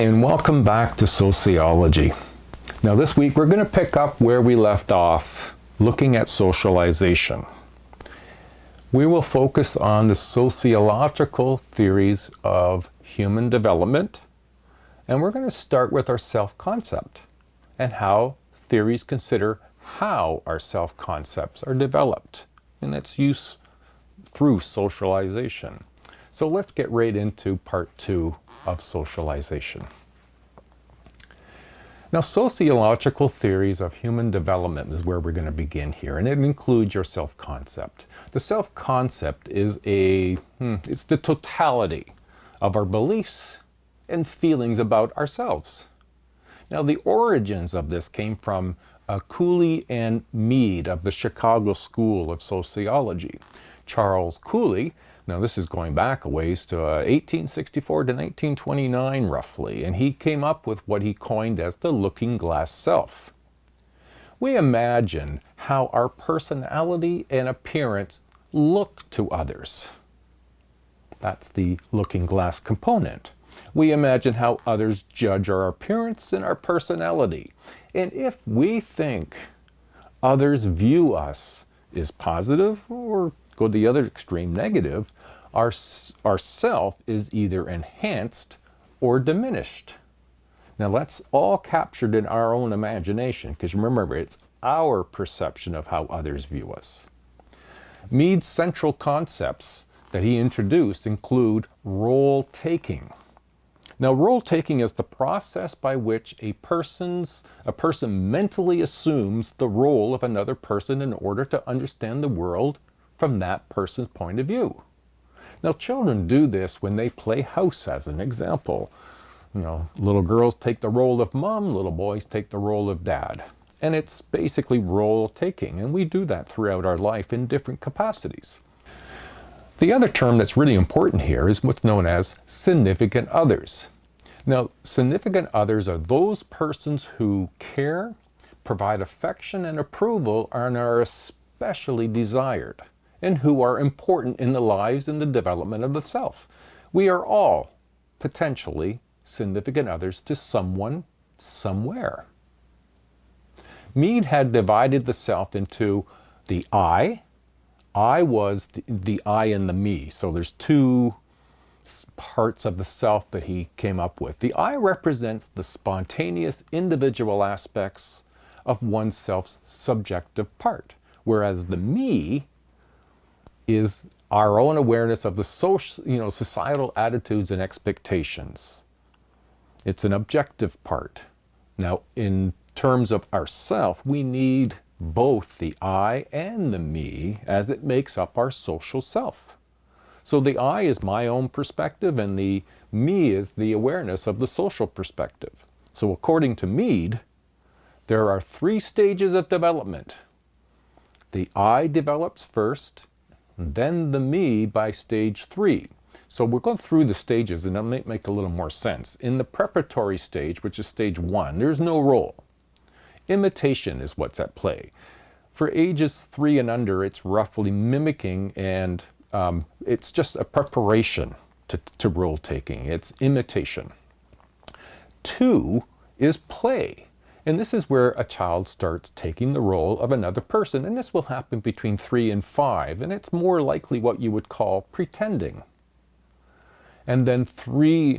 and welcome back to Sociology. Now this week we're going to pick up where we left off, looking at socialization. We will focus on the sociological theories of human development, and we're going to start with our self-concept and how theories consider how our self-concepts are developed and its use through socialization. So let's get right into part 2 of socialization. Now, sociological theories of human development is where we're going to begin here, and it includes your self-concept. The self-concept is it's the totality of our beliefs and feelings about ourselves. Now, the origins of this came from Cooley and Mead of the Chicago School of Sociology. Charles Cooley, now this is going back a ways to 1864 to 1929 roughly, and he came up with what he coined as the looking glass self. We imagine how our personality and appearance look to others. That's the looking glass component. We imagine how others judge our appearance and our personality. And if we think others view us as positive, or go to the other extreme, negative, our self is either enhanced or diminished. Now that's all captured in our own imagination, because remember, it's our perception of how others view us. Mead's central concepts that he introduced include role-taking. Now, role-taking is the process by which a person mentally assumes the role of another person in order to understand the world from that person's point of view. Now, children do this when they play house, as an example. You know, little girls take the role of mom, little boys take the role of dad. And it's basically role-taking, and we do that throughout our life in different capacities. The other term that's really important here is what's known as significant others. Now, significant others are those persons who care, provide affection and approval, and are especially desired, and who are important in the lives and the development of the self. We are all potentially significant others to someone, somewhere. Mead had divided the self into the I. I was the I and the me. So there's two parts of the self that he came up with. The I represents the spontaneous individual aspects of oneself's subjective part, whereas the me is our own awareness of the societal attitudes and expectations. It's an objective part. Now, in terms of ourself, we need both the I and the me, as it makes up our social self. So the I is my own perspective, and the me is the awareness of the social perspective. So according to Mead, there are 3 stages of development. The I develops first, and then the me by stage 3. So we're going through the stages, and that might make a little more sense. In the preparatory stage, which is stage 1, there's no role. Imitation is what's at play. For ages 3 and under, it's roughly mimicking, and it's just a preparation to role-taking. It's imitation. 2 is play. And this is where a child starts taking the role of another person. And this will happen between 3 and 5. And it's more likely what you would call pretending. And then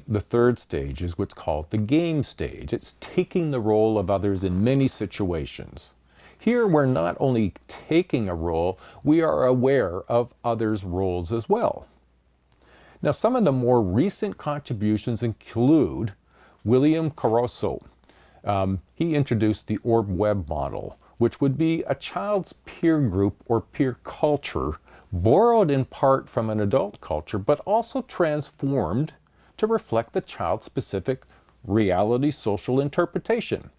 the third stage is what's called the game stage. It's taking the role of others in many situations. Here we're not only taking a role, we are aware of others' roles as well. Now, some of the more recent contributions include William Caruso. He introduced the Orb-Webb model, which would be a child's peer group or peer culture, borrowed in part from an adult culture, but also transformed to reflect the child's specific reality social interpretation.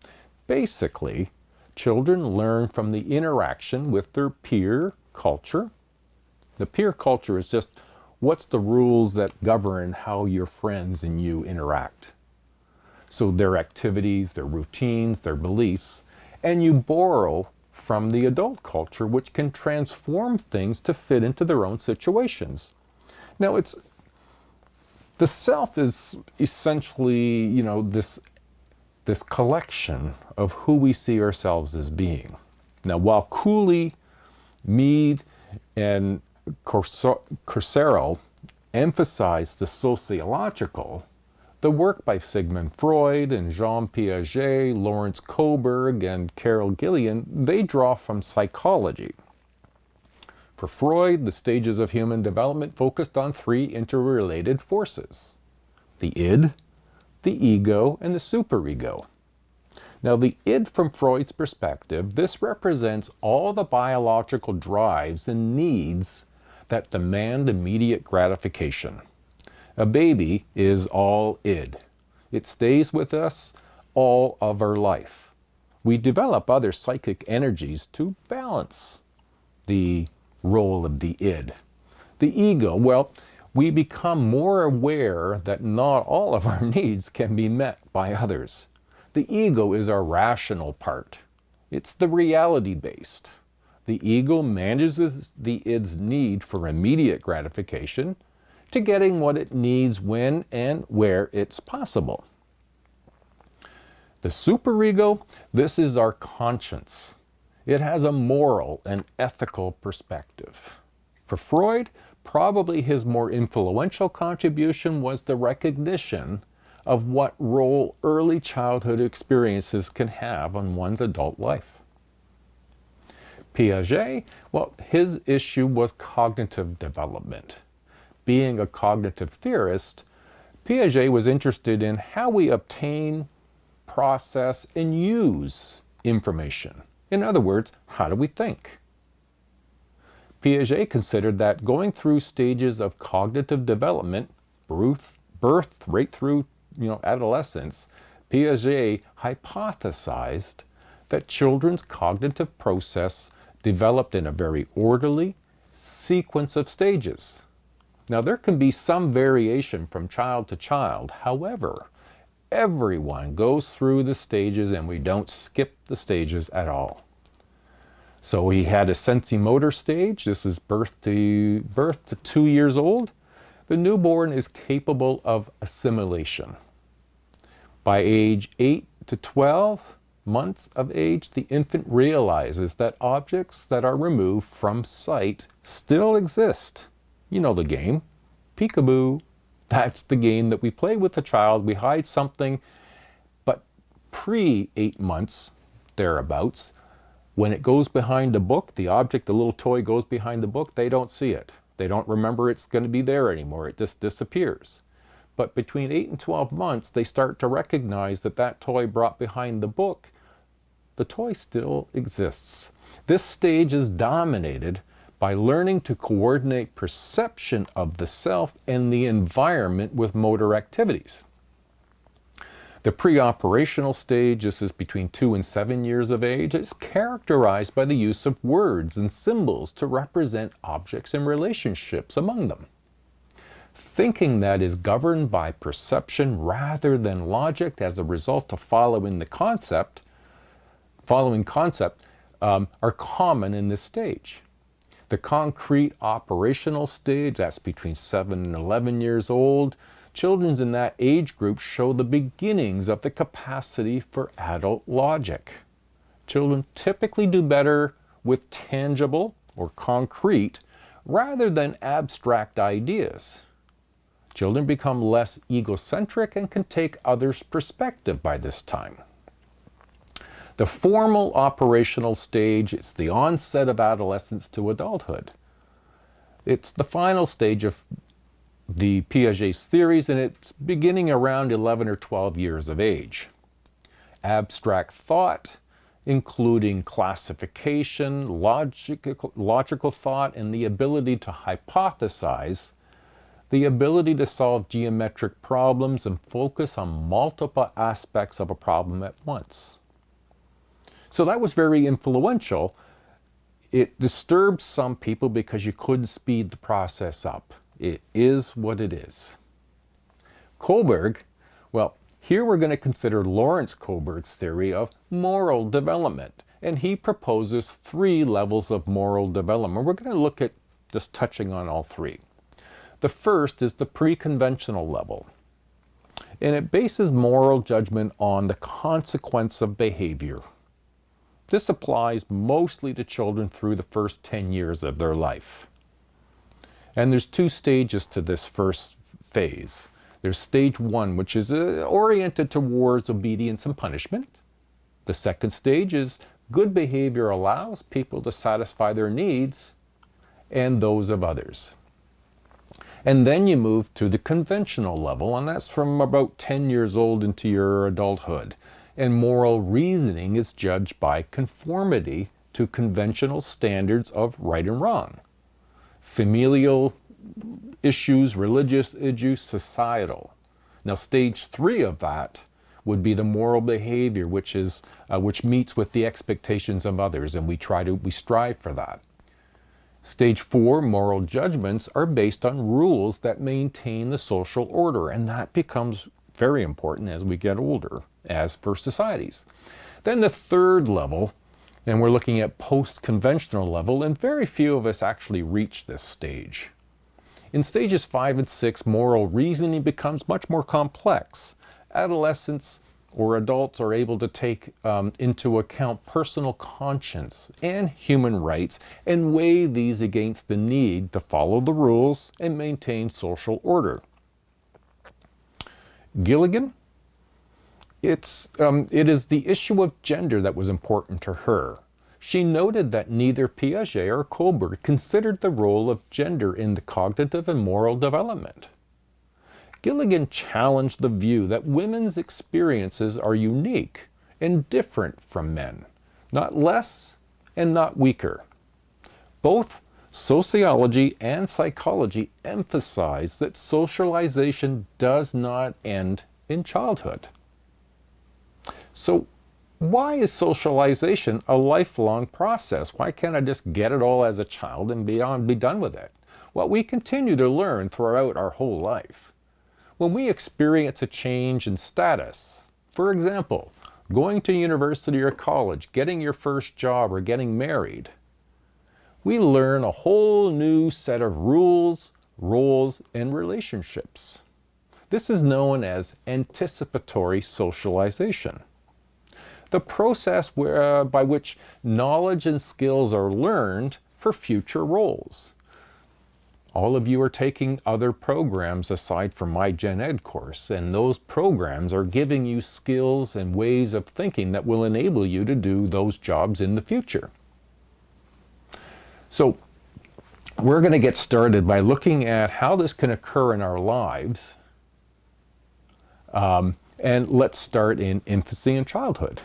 Basically, children learn from the interaction with their peer culture. The peer culture is just what's the rules that govern how your friends and you interact. So their activities, their routines, their beliefs, and you borrow from the adult culture, which can transform things to fit into their own situations. Now, The self is essentially, this collection of who we see ourselves as being. Now, while Cooley, Mead, and Corsero emphasized the sociological, the work by Sigmund Freud and Jean Piaget, Lawrence Kohlberg, and Carol Gillian, they draw from psychology. For Freud, the stages of human development focused on three interrelated forces: the id, the ego, and the superego. Now, the id, from Freud's perspective, this represents all the biological drives and needs that demand immediate gratification. A baby is all id. It stays with us all of our life. We develop other psychic energies to balance the role of the id. The ego, well, we become more aware that not all of our needs can be met by others. The ego is our rational part. It's the reality-based. The ego manages the id's need for immediate gratification to getting what it needs when and where it's possible. The superego, this is our conscience. It has a moral and ethical perspective. For Freud, probably his more influential contribution was the recognition of what role early childhood experiences can have on one's adult life. Piaget, well, his issue was cognitive development. Being a cognitive theorist, Piaget was interested in how we obtain, process, and use information. In other words, how do we think? Piaget considered that going through stages of cognitive development, birth right through adolescence, Piaget hypothesized that children's cognitive process developed in a very orderly sequence of stages. Now, there can be some variation from child to child. However, everyone goes through the stages and we don't skip the stages at all. So he had a sensory-motor stage. This is birth to 2 years old. The newborn is capable of assimilation. By age 8 to 12 months of age, the infant realizes that objects that are removed from sight still exist. You know the game, peekaboo. That's the game that we play with the child. We hide something, but pre-8 months, thereabouts, when it goes behind the book, the object, the little toy goes behind the book, they don't see it. They don't remember it's going to be there anymore. It just disappears. But between 8 and 12 months, they start to recognize that that toy brought behind the book, the toy still exists. This stage is dominated by learning to coordinate perception of the self and the environment with motor activities. The pre-operational stage, this is between 2 and 7 years of age, is characterized by the use of words and symbols to represent objects and relationships among them. Thinking that is governed by perception rather than logic as a result of following concept are common in this stage. The concrete operational stage, that's between 7 and 11 years old, children in that age group show the beginnings of the capacity for adult logic. Children typically do better with tangible or concrete rather than abstract ideas. Children become less egocentric and can take others' perspective by this time. The formal operational stage is the onset of adolescence to adulthood. It's the final stage of the Piaget's theories, and it's beginning around 11 or 12 years of age. Abstract thought, including classification, logical thought, and the ability to hypothesize, the ability to solve geometric problems and focus on multiple aspects of a problem at once. So that was very influential. It disturbed some people because you couldn't speed the process up. It is what it is. Kohlberg, well, here we're going to consider Lawrence Kohlberg's theory of moral development. And he proposes 3 levels of moral development. We're going to look at just touching on all 3. The first is the pre-conventional level, and it bases moral judgment on the consequence of behavior. This applies mostly to children through the first 10 years of their life. And there's two stages to this first phase. There's stage one, which is oriented towards obedience and punishment. The second stage is good behavior allows people to satisfy their needs and those of others. And then you move to the conventional level, and that's from about 10 years old into your adulthood. And moral reasoning is judged by conformity to conventional standards of right and wrong. Familial issues, religious issues, societal. Now, stage three of that would be the moral behavior, which meets with the expectations of others, and we strive for that. Stage four, moral judgments, are based on rules that maintain the social order, and that becomes very important as we get older, as for societies. Then the third level, and we're looking at post-conventional level, and very few of us actually reach this stage. In stages 5 and 6, moral reasoning becomes much more complex. Adolescents or adults are able to take into account personal conscience and human rights and weigh these against the need to follow the rules and maintain social order. Gilligan, it is the issue of gender that was important to her. She noted that neither Piaget or Kohlberg considered the role of gender in the cognitive and moral development. Gilligan challenged the view that women's experiences are unique and different from men, not less and not weaker. Both sociology and psychology emphasize that socialization does not end in childhood. So, why is socialization a lifelong process? Why can't I just get it all as a child and be done with it? Well, we continue to learn throughout our whole life. When we experience a change in status, for example, going to university or college, getting your first job, or getting married, we learn a whole new set of rules, roles, and relationships. This is known as anticipatory socialization. The process by which knowledge and skills are learned for future roles. All of you are taking other programs aside from my Gen Ed course, and those programs are giving you skills and ways of thinking that will enable you to do those jobs in the future. So, we're going to get started by looking at how this can occur in our lives. And let's start in infancy and childhood.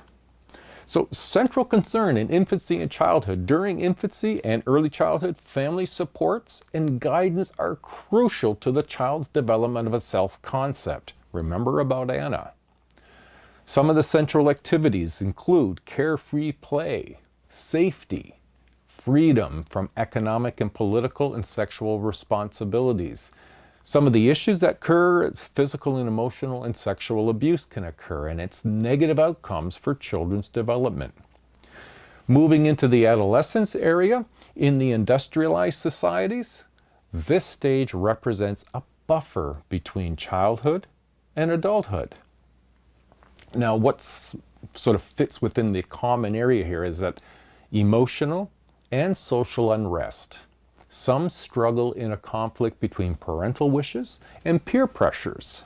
So, central concern in infancy and childhood. During infancy and early childhood, family supports and guidance are crucial to the child's development of a self-concept. Remember about Anna. Some of the central activities include carefree play, safety, freedom from economic and political and sexual responsibilities. Some of the issues that occur, physical and emotional and sexual abuse can occur, and its negative outcomes for children's development. Moving into the adolescence area, in the industrialized societies, this stage represents a buffer between childhood and adulthood. Now, what sort of fits within the common area here is that emotional and social unrest. Some struggle in a conflict between parental wishes and peer pressures.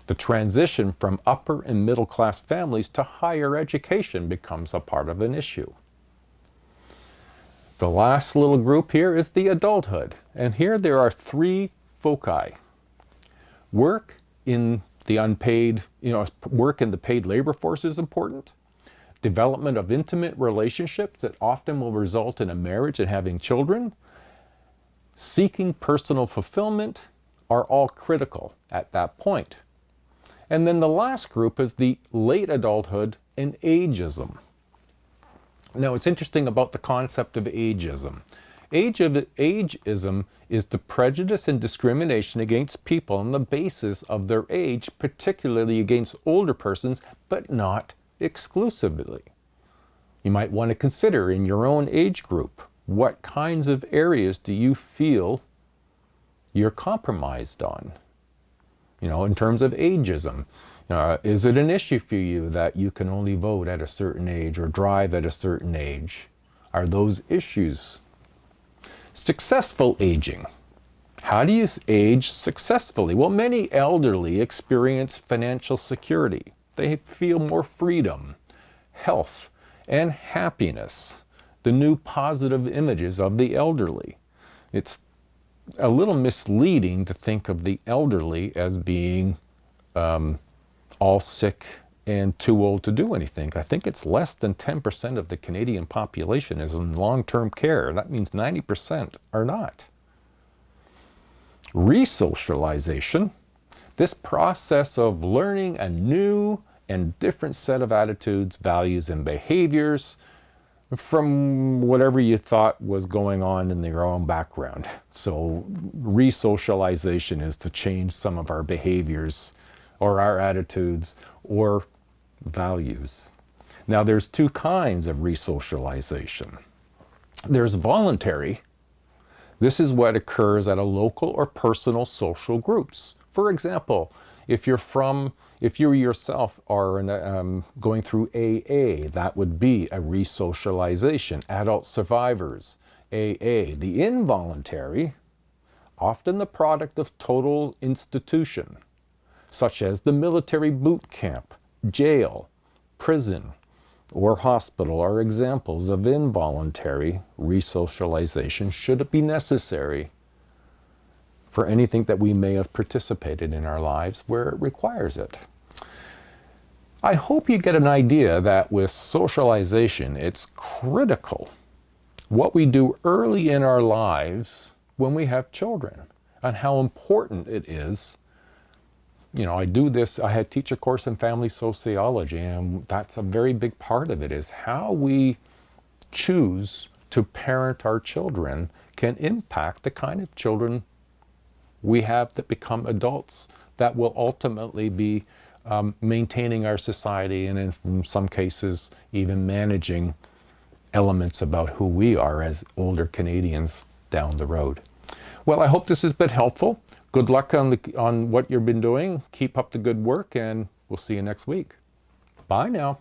The transition from upper and middle class families to higher education becomes a part of an issue. The last little group here is the adulthood, and here there are three foci. Work in the paid labor force is important. Development of intimate relationships that often will result in a marriage and having children. Seeking personal fulfillment are all critical at that point. And then the last group is the late adulthood and ageism. Now, it's interesting about the concept of ageism. Ageism is the prejudice and discrimination against people on the basis of their age, particularly against older persons, but not exclusively. You might want to consider in your own age group, what kinds of areas do you feel you're compromised on. In terms of ageism, is it an issue for you that you can only vote at a certain age or drive at a certain age? Are those issues? Successful aging. How do you age successfully? Well, many elderly experience financial security. They feel more freedom, health, and happiness. The new positive images of the elderly. It's a little misleading to think of the elderly as being all sick and too old to do anything. I think it's less than 10% of the Canadian population is in long-term care. That means 90% are not. Resocialization, this process of learning a new and different set of attitudes, values, and behaviors from whatever you thought was going on in your own background. So resocialization is to change some of our behaviors or our attitudes or values. Now there's two kinds of resocialization. There's voluntary. This is what occurs at a local or personal social groups. For example, if you yourself are going through AA, that would be a resocialization. Adult survivors, AA. The involuntary, often the product of total institution, such as the military boot camp, jail, prison, or hospital, are examples of involuntary resocialization should it be necessary for anything that we may have participated in our lives where it requires it. I hope you get an idea that with socialization, it's critical what we do early in our lives when we have children and how important it is. I teach a course in family sociology, and that's a very big part of it, is how we choose to parent our children can impact the kind of children we have that become adults that will ultimately be maintaining our society and in some cases even managing elements about who we are as older Canadians down the road. Well, I hope this has been helpful. Good luck on what you've been doing. Keep up the good work, and we'll see you next week. Bye now.